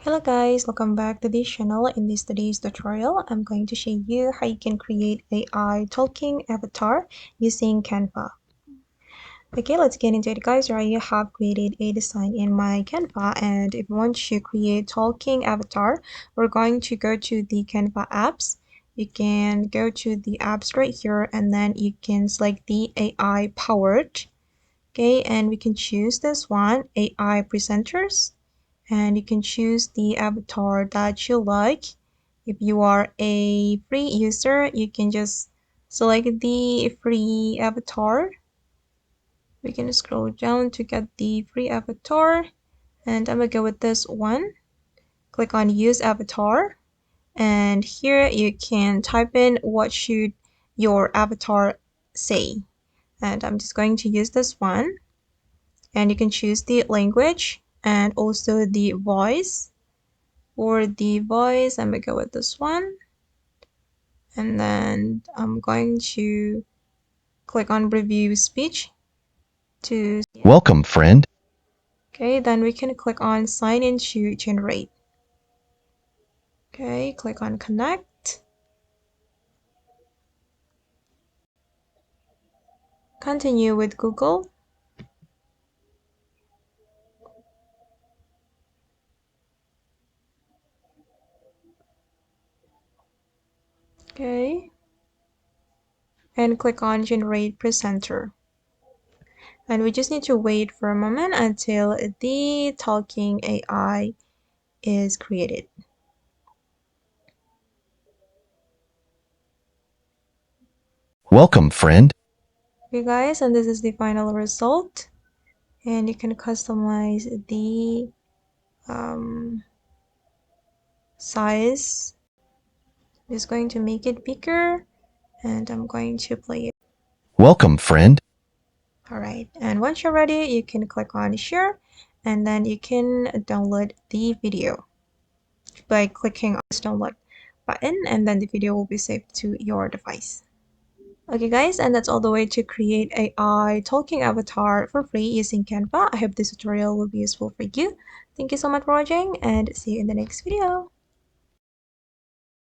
Hello guys, welcome back to this channel. In today's tutorial, I'm going to show you how you can create AI talking avatar using Canva. Okay, let's get into it guys. I have created a design in my Canva, and if you want to create talking avatar, we're going to go to the Canva apps. You can go to the apps right here, and then you can select the AI powered. Okay, and we can choose this one, AI presenters, and you can choose the avatar that you like. If you are a free user, you can just select the free avatar. We can scroll down to get the free avatar, and I'm gonna go with this one. Click on use avatar, and here you can type in what should your avatar say, and I'm just going to use this one. And you can choose the language and also the voice. For the voice, I'm gonna go with this one, and then I'm going to click on review speech to Welcome, friend. okay, then we can click on sign in to generate. Okay, click on connect, continue with Google. Okay, and click on generate presenter, and we just need to wait for a moment until the talking AI is created. Welcome, friend. Okay guys, and this is the final result, and you can customize the size. I'm just going to make it bigger, and I'm going to play it. Welcome, friend. Alright, and once you're ready, you can click on share, and then you can download the video by clicking on this download button, and then the video will be saved to your device. Okay guys, and that's all the way to create AI talking avatar for free using Canva. I hope this tutorial will be useful for you. Thank you so much for watching, and see you in the next video.